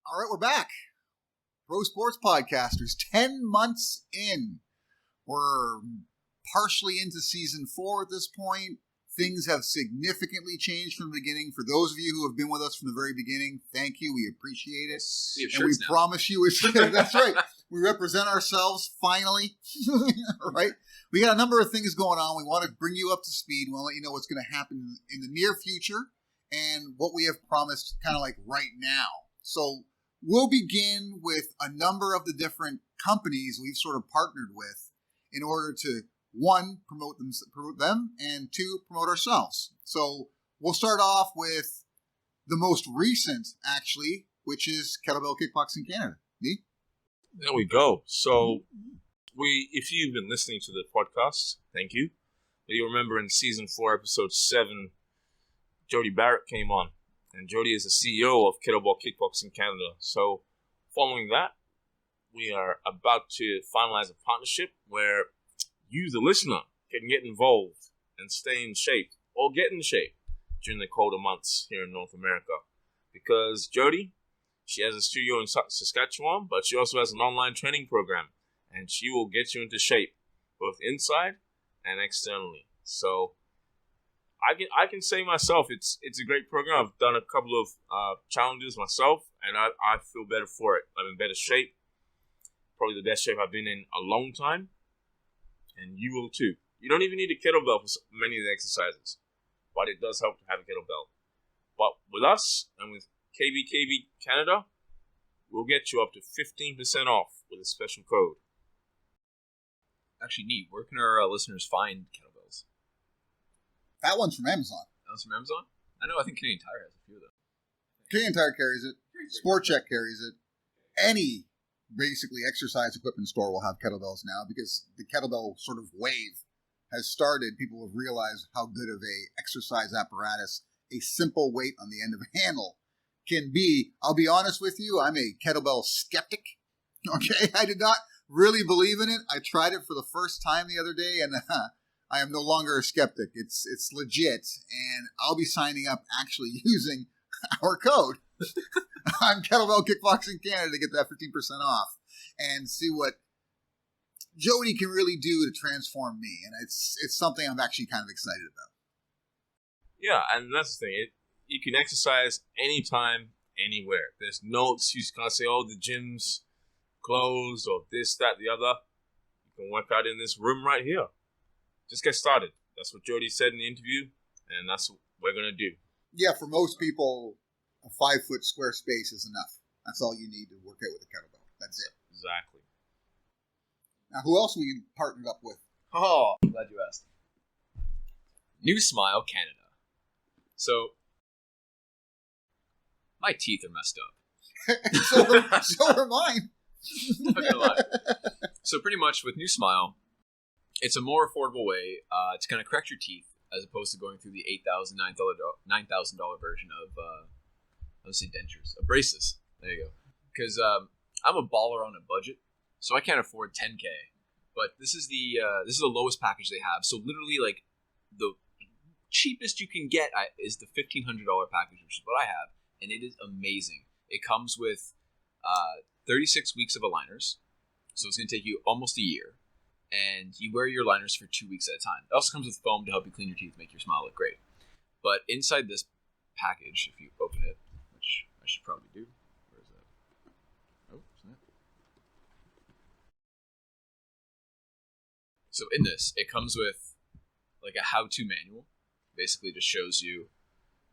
All right, we're back. Pro Sports Podcasters, 10 months in. We're partially into season 4 at this point. Things have significantly changed from the beginning. For those of you who have been with us from the very beginning, thank you. We appreciate it. And we promise you, that's right. We represent ourselves finally, right? We got a number of things going on. We want to bring you up to speed. We want to let you know what's going to happen in the near future and what we have promised kind of like right now. So we'll begin with a number of the different companies we've sort of partnered with in order to, one, promote them, and two, promote ourselves. So we'll start off with the most recent, actually, which is Kettlebell Kickboxing Canada. Me? There we go. So if you've been listening to the podcast, thank you. You remember in season 4, episode 7, Jody Barrett came on. And Jody is the CEO of Kettlebell Kickboxing Canada. So following that, we are about to finalize a partnership where you, the listener, can get involved and stay in shape or get in shape during the colder months here in North America. Because Jody, she has a studio in Saskatchewan, but she also has an online training program. And she will get you into shape, both inside and externally. So I can say myself, it's a great program. I've done a couple of challenges myself, and I feel better for it. I'm in better shape. Probably the best shape I've been in a long time. And you will too. You don't even need a kettlebell for many of the exercises, but it does help to have a kettlebell. But with us and with KKB Canada, we'll get you up to 15% off with a special code. Actually, neat. Where can our listeners find kettlebells? That one's from Amazon. That one's from Amazon? I think Canadian Tire has a few of them. Canadian Tire carries it. Sport Check carries it. Any basically exercise equipment store will have kettlebells now because the kettlebell sort of wave has started. People have realized how good of a exercise apparatus a simple weight on the end of a handle can be. I'll be honest with you, I'm a kettlebell skeptic. Okay, I did not really believe in it. I tried it for the first time the other day, and I am no longer a skeptic. It's legit, and I'll be signing up actually using our code. I'm Kettlebell Kickboxing Canada to get that 15% off and see what Jody can really do to transform me. And it's something I'm actually kind of excited about. Yeah, and that's the thing. You can exercise anytime, anywhere. There's no excuse. You can't say, oh, the gym's closed or this, that, the other. You can work out in this room right here. Just get started. That's what Jody said in the interview, and that's what we're going to do. Yeah, for most people, a 5-foot square space is enough. That's all you need to work out with a kettlebell. That's it. Exactly. Now, who else we partnered up with? Oh, I'm glad you asked. New Smile Canada. So, my teeth are messed up. so are mine. Not gonna lie. So pretty much with New Smile, it's a more affordable way to kind of correct your teeth as opposed to going through the $8,000, $9,000 version of, let's say dentures, braces. There you go. Because I'm a baller on a budget, so I can't afford $10K. But this is the lowest package they have. So literally, like the cheapest you can get is the $1,500 package, which is what I have, and it is amazing. It comes with 36 weeks of aligners, so it's going to take you almost a year, and you wear your aligners for 2 weeks at a time. It also comes with foam to help you clean your teeth, make your smile look great. But inside this package, if you open it, which I should probably do, where is that? Oh, isn't it? So in this, it comes with like a how-to manual. Basically just shows you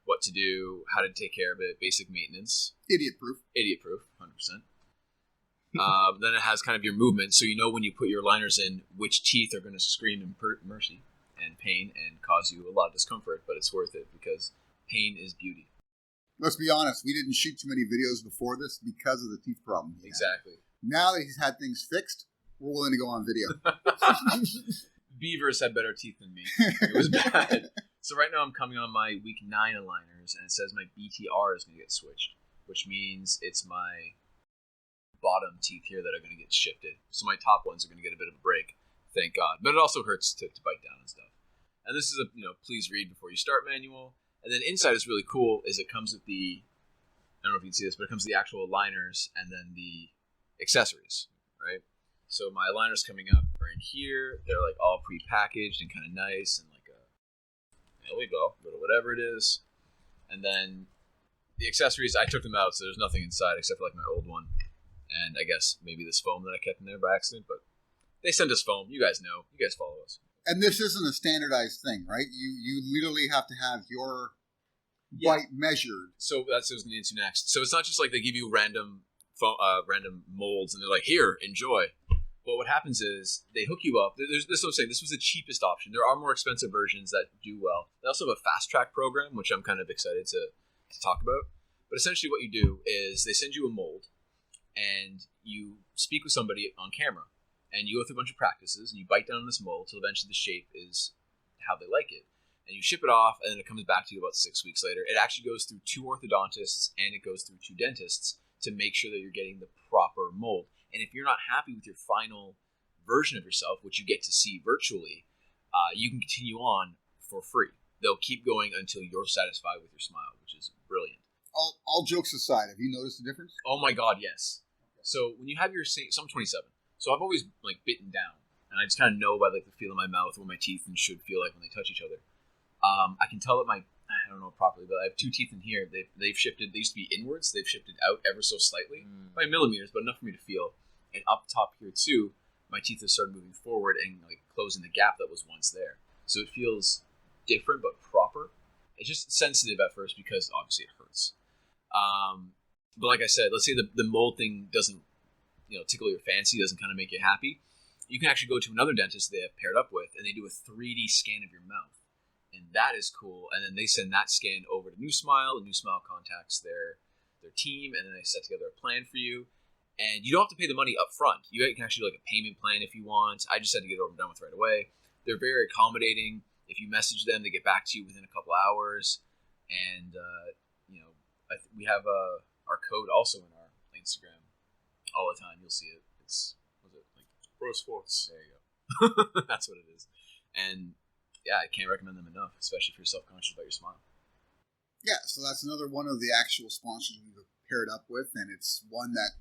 what to do, how to take care of it, basic maintenance. Idiot-proof. Idiot-proof, 100%. Then it has kind of your movement, so you know when you put your liners in, which teeth are going to scream in mercy and pain and cause you a lot of discomfort, but it's worth it because pain is beauty. Let's be honest, we didn't shoot too many videos before this because of the teeth problem. Exactly. Now that he's had things fixed, we're willing to go on video. Beavers had better teeth than me. It was bad. So right now I'm coming on my week 9 aligners, and it says my BTR is going to get switched, which means it's my bottom teeth here that are going to get shifted. So my top ones are going to get a bit of a break, thank God. But it also hurts to bite down and stuff. And this is a please read before you start manual. And then inside is really cool, is it comes with the I don't know if you can see this, but it comes with the actual aligners and then the accessories, right? So my aligners coming up are in here. They're like all pre-packaged and kind of nice and like there we go, little whatever it is. And then the accessories, I took them out, so there's nothing inside except for like my old one. And I guess maybe this foam that I kept in there by accident, but they send us foam. You guys know. You guys follow us. And this isn't a standardized thing, right? You literally have to have your bite measured. So that's what I was going to get into next. So it's not just like they give you random molds and they're like, here, enjoy. But what happens is they hook you up. This is what I'm saying. This was the cheapest option. There are more expensive versions that do well. They also have a fast track program, which I'm kind of excited to talk about. But essentially what you do is they send you a mold and you speak with somebody on camera. And you go through a bunch of practices, and you bite down on this mold till eventually the shape is how they like it. And you ship it off, and then it comes back to you about 6 weeks later. It actually goes through 2 orthodontists, and it goes through 2 dentists to make sure that you're getting the proper mold. And if you're not happy with your final version of yourself, which you get to see virtually, you can continue on for free. They'll keep going until you're satisfied with your smile, which is brilliant. All jokes aside, have you noticed the difference? Oh my God, yes. So when you have your, so I'm 27. So I've always like bitten down, and I just kind of know by like the feel of my mouth what my teeth should feel like when they touch each other. I can tell that I don't know properly, but I have 2 teeth in here. They've shifted. They used to be inwards. They've shifted out ever so slightly by millimeters, but enough for me to feel. And up top here too, my teeth have started moving forward and like closing the gap that was once there. So it feels different but proper. It's just sensitive at first because obviously it hurts. But like I said, let's say the mold thing doesn't tickle your fancy, doesn't kind of make you happy, you can actually go to another dentist they have paired up with, and they do a 3D scan of your mouth, and that is cool. And then they send that scan over to New Smile, and New Smile contacts their team, and then they set together a plan for you. And you don't have to pay the money up front. You can actually do like a payment plan if you want. I just had to get it over and done with right away. They're very accommodating. If you message them, they get back to you within a couple hours. And we have our code also in our Instagram. All the time, you'll see it. It's like Pro Sports. There you go. That's what it is. And yeah, I can't recommend them enough, especially if you're self-conscious about your smile. Yeah, so that's another one of the actual sponsors we've paired up with, and it's one that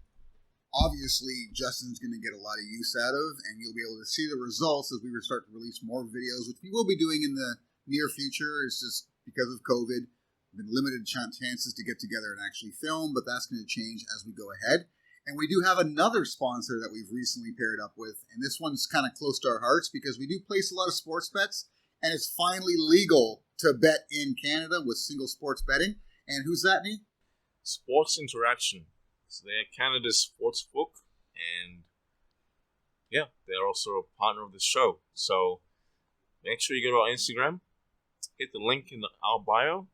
obviously Justin's going to get a lot of use out of, and you'll be able to see the results as we start to release more videos, which we will be doing in the near future. It's just because of COVID, been limited chances to get together and actually film, but that's going to change as we go ahead. And we do have another sponsor that we've recently paired up with, and this one's kind of close to our hearts because we do place a lot of sports bets, and it's finally legal to bet in Canada with single sports betting. And who's that, Nee? Sports Interaction. So they're Canada's sports book, and yeah, they're also a partner of the show. So make sure you go to our Instagram, hit the link in our bio,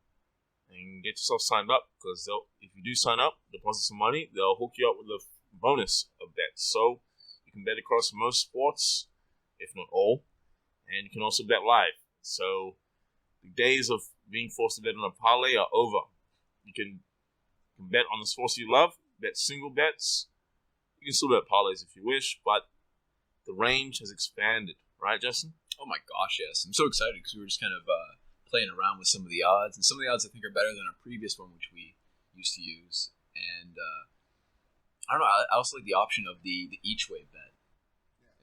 and get yourself signed up, because if you do sign up, deposit some money, they'll hook you up with a bonus of bets. So you can bet across most sports, if not all, and you can also bet live. So the days of being forced to bet on a parlay are over. You can bet on the sports you love, bet single bets. You can still bet parlays if you wish, but the range has expanded, right, Justin? Oh my gosh, yes. I'm so excited because we were just kind of playing around with some of the odds, and some of the odds I think are better than our previous one, which we used to use. And I don't know, I also like the option of the each way bet.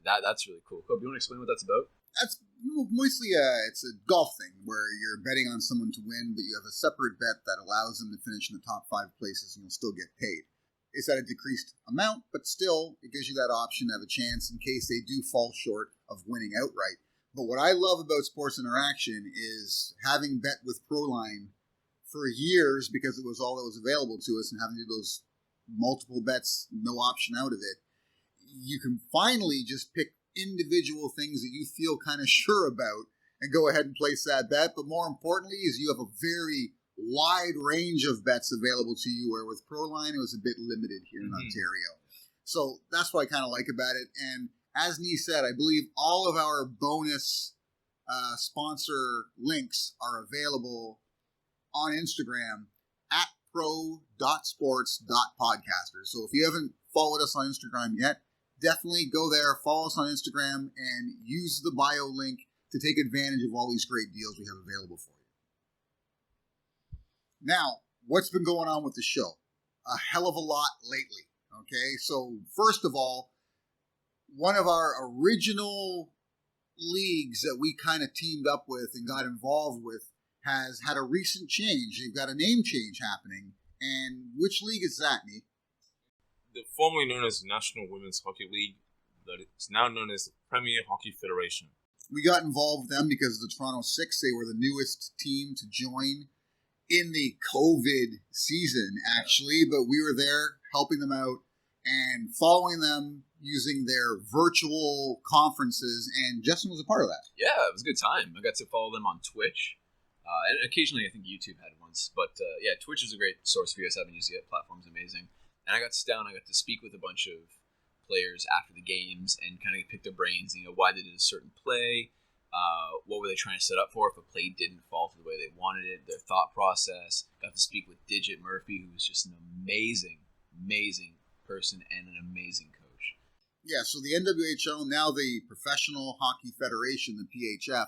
That's really cool. Kobe, you want to explain what that's about? That's mostly it's a golf thing where you're betting on someone to win, but you have a separate bet that allows them to finish in the top 5 places, and you'll still get paid. It's at a decreased amount, but still it gives you that option to have a chance in case they do fall short of winning outright. But what I love about Sports Interaction is having bet with Proline for years, because it was all that was available to us, and having to do those multiple bets, no option out of it. You can finally just pick individual things that you feel kind of sure about and go ahead and place that bet. But more importantly is you have a very wide range of bets available to you, where with Proline it was a bit limited here in Ontario. So that's what I kind of like about it. And as Nee said, I believe all of our bonus sponsor links are available on Instagram at pro.sports.podcasters. So if you haven't followed us on Instagram yet, definitely go there, follow us on Instagram, and use the bio link to take advantage of all these great deals we have available for you. Now, what's been going on with the show? a hell of a lot lately. Okay, so first of all, one of our original leagues that we kind of teamed up with and got involved with has had a recent change. They've got a name change happening. And which league is that, Nick? The formerly known as National Women's Hockey League, that it's now known as the Premier Hockey Federation. We got involved with them because of the Toronto Six. They were the newest team to join in the COVID season, actually, but we were there helping them out and following them using their virtual conferences, and Justin was a part of that. Yeah, it was a good time. I got to follow them on Twitch, and occasionally I think YouTube had once, but yeah, Twitch is a great source if you guys haven't used it yet. Platform's amazing. And I got to sit down, I got to speak with a bunch of players after the games and kind of pick their brains, why they did a certain play, what were they trying to set up for if a play didn't fall to the way they wanted it, their thought process. Got to speak with Digit Murphy, who was just an amazing, amazing person and an amazing coach. Yeah, so the NWHL, now the Professional Hockey Federation, the PHF,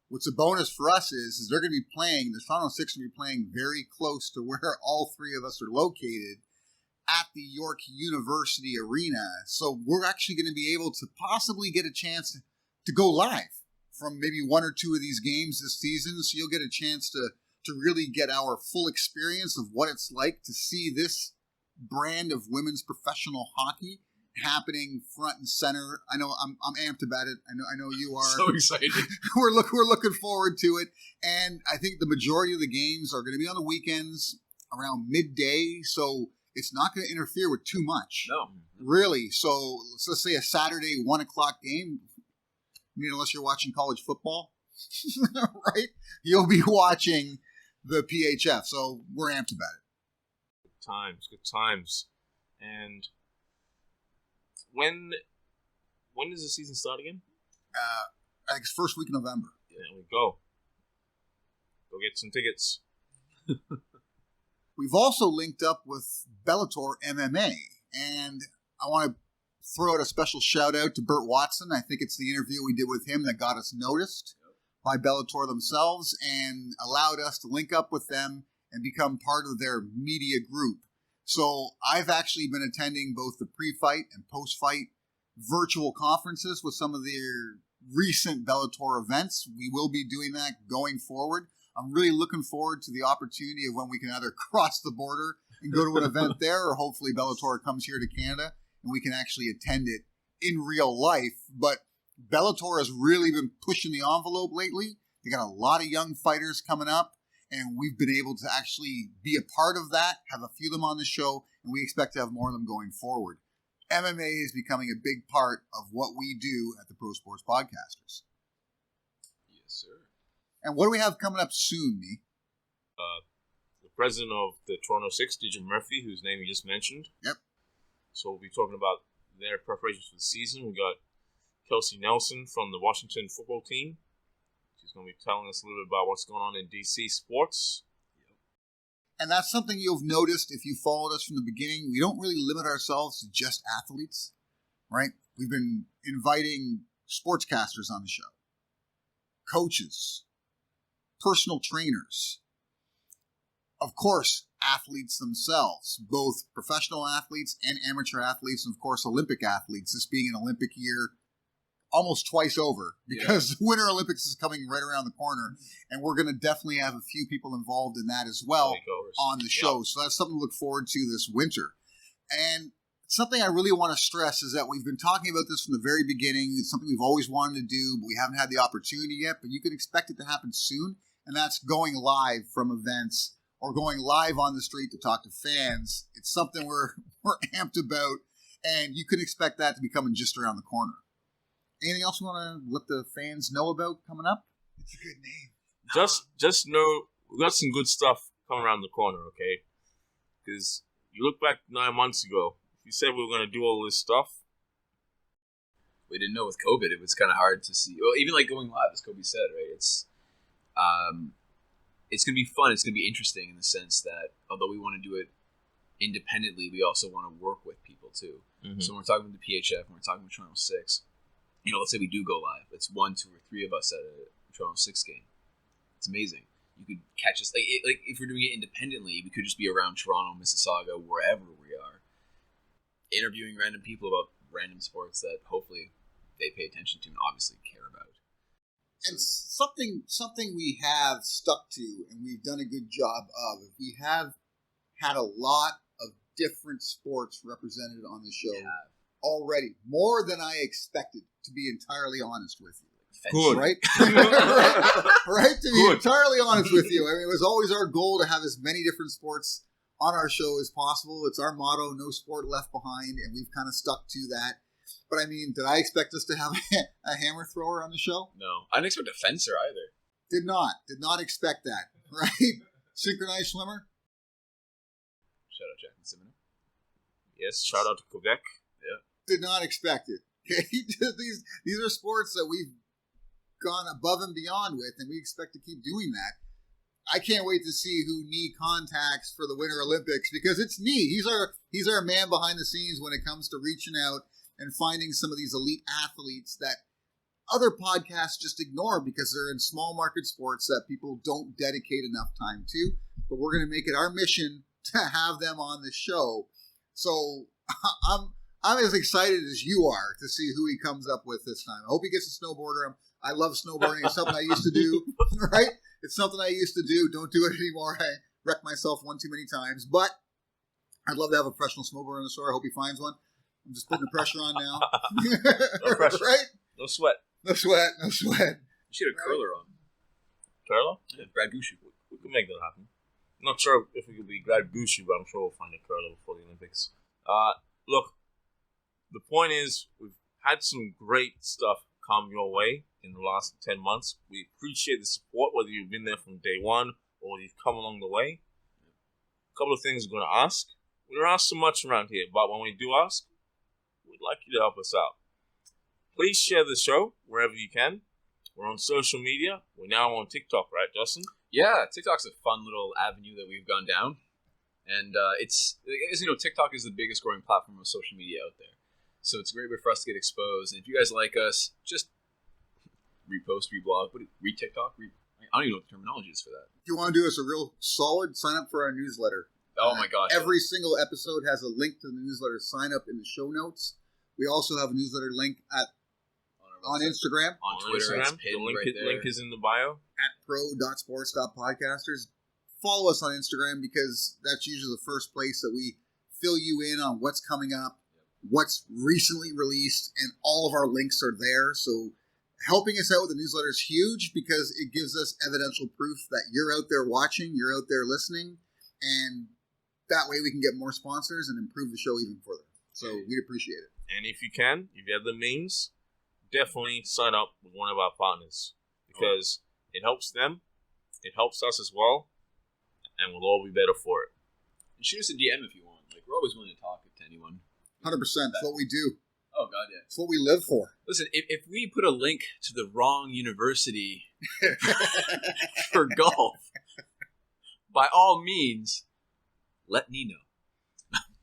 what's a bonus for us is they're going to be playing, the Toronto Six will be playing very close to where all three of us are located, at the York University Arena. So we're actually going to be able to possibly get a chance to go live from maybe one or two of these games this season. So you'll get a chance to really get our full experience of what it's like to see this brand of women's professional hockey happening front and center. I know I'm amped about it. I know you are. So excited. we're looking forward to it. And I think the majority of the games are going to be on the weekends around midday. So it's not going to interfere with too much. No. Really. So let's say a Saturday 1 o'clock game. Unless you're watching college football, right? You'll be watching the PHF. So we're amped about it. Good times. And when does the season start again? I think it's first week of November. There we go. Go get some tickets. We've also linked up with Bellator MMA, and I want to throw out a special shout out to Burt Watson. I think it's the interview we did with him that got us noticed by Bellator themselves and allowed us to link up with them and become part of their media group. So I've actually been attending both the pre-fight and post-fight virtual conferences with some of their recent Bellator events. We will be doing that going forward. I'm really looking forward to the opportunity of when we can either cross the border and go to an event there, or hopefully Bellator comes here to Canada and we can actually attend it in real life. But Bellator has really been pushing the envelope lately. They got a lot of young fighters coming up, and we've been able to actually be a part of that, have a few of them on the show, and we expect to have more of them going forward. MMA is becoming a big part of what we do at the Pro Sports Podcasters. Yes, sir. And what do we have coming up soon, Nee? The president of the Toronto Six, Digit Murphy, whose name you just mentioned. Yep. So we'll be talking about their preparations for the season. We got Kelsey Nelson from the Washington football team. She's going to be telling us a little bit about what's going on in DC sports. And that's something you've noticed if you followed us from the beginning. We don't really limit ourselves to just athletes, right? We've been inviting sportscasters on the show, coaches, personal trainers, of course, athletes themselves, both professional athletes and amateur athletes, and of course, Olympic athletes, this being an Olympic year almost twice over, because the Winter Olympics is coming right around the corner, and we're going to definitely have a few people involved in that as well on the show. So that's something to look forward to this winter. And something I really want to stress is that we've been talking about this from the very beginning. It's something we've always wanted to do, but we haven't had the opportunity yet, but you can expect it to happen soon, and that's going live from events or going live on the street to talk to fans. It's something we're amped about, and you can expect that to be coming just around the corner. Anything else you want to let the fans know about coming up? It's a good name. Just know we got some good stuff coming around the corner, okay? Because you look back 9 months ago, if you said we were going to do all this stuff, we didn't know with COVID, it was kind of hard to see. Well, even like going live, as Kobe said, right? It's going to be fun. It's going to be interesting in the sense that although we want to do it independently, we also want to work with people too. Mm-hmm. So when we're talking with the PHF, when we're talking with Toronto 6, let's say we do go live. It's 1, 2, or 3 of us at a Toronto 6 game. It's amazing. You could catch us like if we're doing it independently, we could just be around Toronto, Mississauga, wherever we are, interviewing random people about random sports that hopefully they pay attention to and obviously care about. And something we have stuck to and we've done a good job of. We have had a lot of different sports represented on the show already, more than I expected, to be entirely honest with you. Good. Right? right? To be entirely honest with you. I mean, it was always our goal to have as many different sports on our show as possible. It's our motto, no sport left behind, and we've kind of stuck to that. But I mean, did I expect us to have a hammer thrower on the show? No. I didn't expect a fencer either. Did not expect that, right? Synchronized swimmer? Shout out Jack and Simon. Yes, shout out to Quebec. Yeah. Did not expect it. Okay, these are sports that we've gone above and beyond with, and we expect to keep doing that. I can't wait to see who Nee contacts for the Winter Olympics, because it's Nee. He's our man behind the scenes when it comes to reaching out and finding some of these elite athletes that other podcasts just ignore because they're in small market sports that people don't dedicate enough time to. But we're going to make it our mission to have them on the show. So I'm as excited as you are to see who he comes up with this time. I hope he gets a snowboarder. I love snowboarding. It's something I used to do, right? It's something I used to do. Don't do it anymore. I wrecked myself one too many times. But I'd love to have a professional snowboarder in the store. I hope he finds one. I'm just putting the pressure on now. No pressure. Right? No sweat. No sweat. No sweat. You should have curler on. Curler? Yeah, Brad Gushu. We could make that happen. I'm not sure if we could be Brad Gushu, but I'm sure we'll find a curler before the Olympics. Look, the point is, we've had some great stuff come your way in the last 10 months. We appreciate the support, whether you've been there from day one or you've come along the way. A couple of things we're going to ask. We don't ask so much around here, but when we do ask, we'd like you to help us out. Please share the show wherever you can. We're on social media. We're now on TikTok, right, Justin? Yeah, TikTok's a fun little avenue that we've gone down. And it's, as you know, TikTok is the biggest growing platform of social media out there. So it's a great way for us to get exposed. And if you guys like us, just repost, reblog, re-TikTok. I don't even know what the terminology is for that. If you want to do us a real solid, sign up for our newsletter. Oh my gosh. Every single episode has a link to the newsletter. Sign up in the show notes. We also have a newsletter link on Instagram. On Twitter. Instagram. The link is in the bio. At pro.sports.podcasters. Follow us on Instagram, because that's usually the first place that we fill you in on what's coming up, what's recently released, and all of our links are there. So helping us out with the newsletter is huge, because it gives us evidential proof that you're out there watching, you're out there listening, and that way we can get more sponsors and improve the show even further. So we'd appreciate it. And if you can, if you have the means, definitely sign up with one of our partners, because it helps them, it helps us as well, and we'll all be better for it. And shoot us a DM if you want. Like, we're always willing to talk to anyone. 100%. That's what we do. Oh, God, yeah. It's what we live for. Listen, if we put a link to the wrong university for golf, by all means, let me know.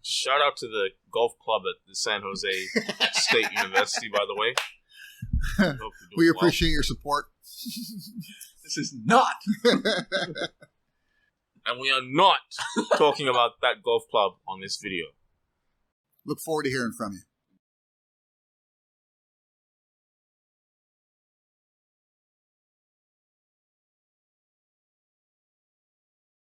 Shout out to the golf club at the San Jose State University, by the way. We appreciate your support. This is not. And we are not talking about that golf club on this video. Look forward to hearing from you.